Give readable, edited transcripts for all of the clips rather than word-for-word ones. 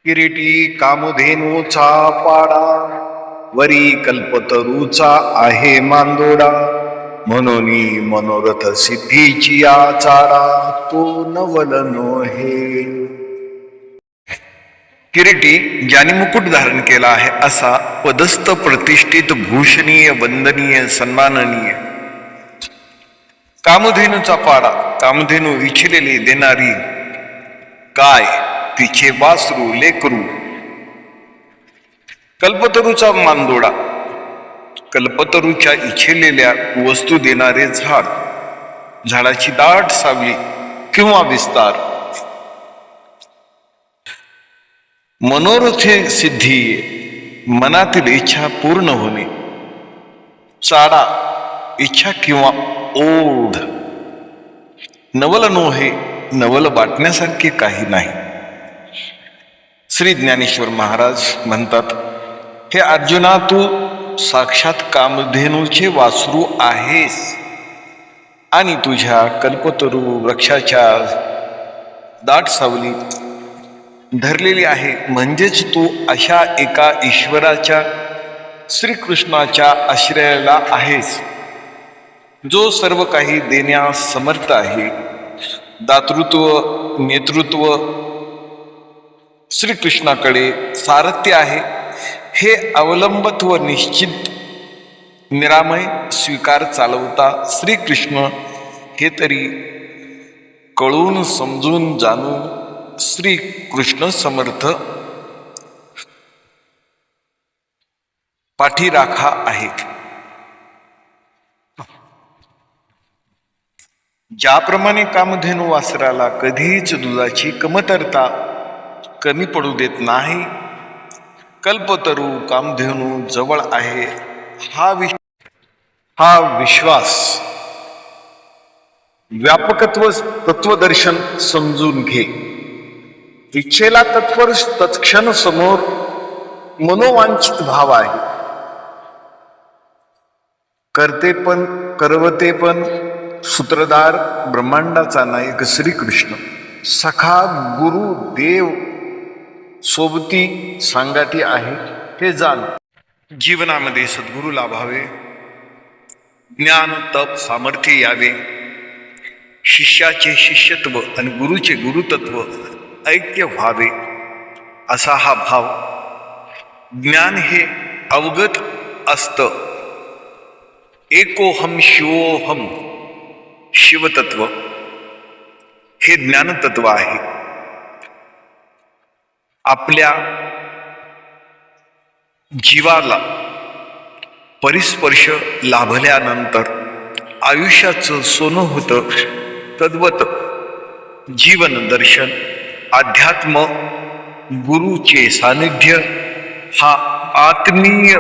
किरीटी कामधेनूचा पाडा, वरी कल्पतरूचा आहे मांदोडा. म्हणून मनोरथ सिद्धीची आचारा, तो नवल हे. किरीटी ज्याने मुकुट धारण केला आहे असा पदस्थ प्रतिष्ठित भूषणीय वंदनीय सन्माननीय. कामधेनूचा पाडा, कामधेनू इच्छिलेली देणारी गाय, तिचे वासरू लेकरू. कल्पतरूचा मांदोडा, कल्पतरूच्या इच्छिलेल्या वस्तू देणारे झाड, झाडाची दाट सावली किंवा विस्तार. मनोरथे सिद्धी, मनातील इच्छा पूर्ण होणे. चाडा, इच्छा किंवा ओढ. नवल नोहे, नवल वाटण्यासारखे काही नाही. श्री ज्ञानेश्वर महाराज म्हणतात, हे अर्जुना, तू साक्षात कामधेनूचे वासरू आहेस आणि तुझ्या कल्पतरू वृक्षाच्या दाट सावली धरलेली आहे. म्हणजेच तू अशा एका ईश्वराच्या, श्रीकृष्णाच्या आश्रयाला आहेस, जो सर्व काही देण्यास समर्थ आहे. दातृत्व, नेतृत्व श्रीकृष्णाकडे सारथ्य आहे. हे अवलंबत्व निश्चित निरामय स्वीकार चालवता श्रीकृष्ण हे तरी कळून समजून जाणून श्रीकृष्ण समर्थ पाठीराखा आहेत. ज्याप्रमाणे कामधेनू वासराला कधीच दुधाची कमतरता कमी पडू देत नाही, कल्पतरू कामधेनू जवळ आहे हा विश्वास, व्यापकत्व तत्वदर्शन समजून घे. इच्छेला तत्पर तत्क्षण समोर मनोवांछित भाव आहे. करतेपण, करवतेपण, सूत्रधार, ब्रह्मांडाचा नायक श्रीकृष्ण, सखा, गुरु, देव सोबती सांगाटी आहे हे जाण. जीवनामध्ये सद्गुरू लाभावे, ज्ञान तप सामर्थ्य यावे, शिष्याचे शिष्यत्व आणि गुरुचे गुरुतत्व ऐक्य व्हावे, असा हा भाव. ज्ञान हे अवगत असतं. एकोहम शिवोहम, शिवतत्व हे ज्ञानतत्व आहे. आपल्या जीवाला परिस्पर्श लाभल्यानंतर आयुष्याचं सोनं होतं. तद्वत जीवन दर्शन, अध्यात्म, गुरुचे सानिध्य हा आत्मीय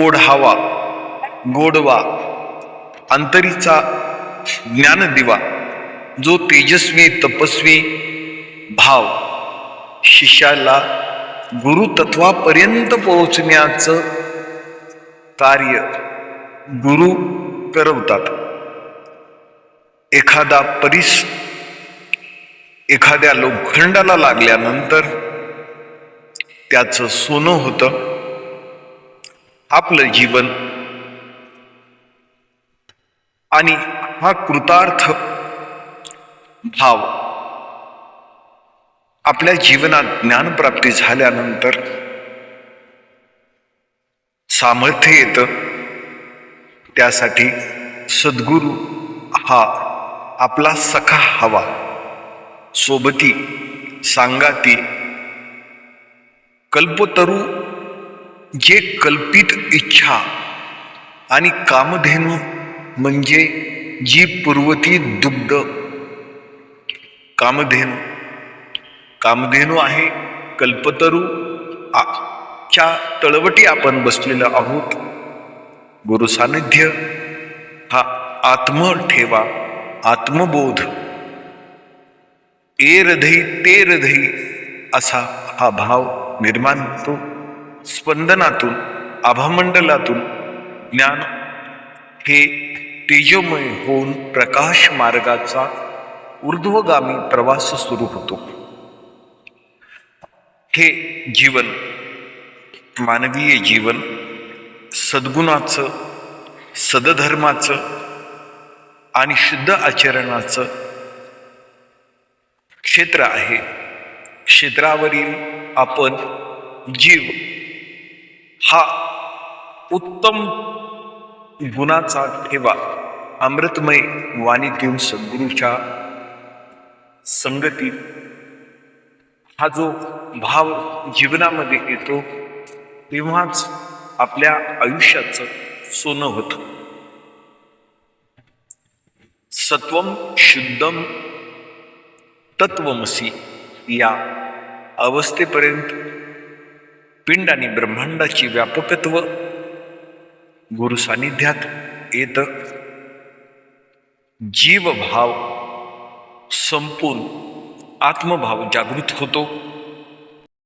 ओढावा, गोडवा, अंतरीचा ज्ञानदिवा, जो तेजस्वी तपस्वी भाव शिष्याला गुरुतत्वापर्यंत पोहोचण्याचं कार्य गुरु करवतात. एखाद्या लोखंडाला लागल्यानंतर त्याचं सोनं होतं आपलं जीवन. आणि हा कृतार्थ भाव आपल्या जीवनात ज्ञानप्राप्ती झाल्यानंतर सामर्थ्य येतं. त्यासाठी सद्गुरू हा आपला सखा हवा, सोबती सांगाती. कल्पतरू जे कल्पित इच्छा आणि कामधेनू म्हणजे जी पुरवती दुग्ध. कामधेनू आहे कल्पतरू च्या तळवटी आपण बसलेलो आहोत. गुरु सानिध्य हा आत्म ठेवा, आत्मबोध, ए हृदयी ते हृदयी असा हा भाव निर्माण होतो. स्पंदनातून, आभामंडलातून ज्ञान हे तेजोमय होऊन प्रकाश मार्गाचा ऊर्ध्वगामी प्रवास सुरू होतो. हे जीवन, मानवीय जीवन सद्गुणाचं, सदधर्माचं आणि शुद्ध आचरणाचं क्षेत्र आहे. क्षेत्रावरील आपण जीव हा उत्तम गुणाचा ठेवा अमृतमय वाणीतील सद्गुरूच्या संगतीत हा जो भाव जीवनामध्ये येतो तेव्हाच आपल्या आयुष्याचं सोनं होतं. सत्वम शुद्धम तत्वमसी या अवस्थेपर्यंत पिंड आणि ब्रह्मांडाची व्यापकत्व गुरु सानिध्यात येतं. जीवभाव संपून आत्मभाव जागृत होतो.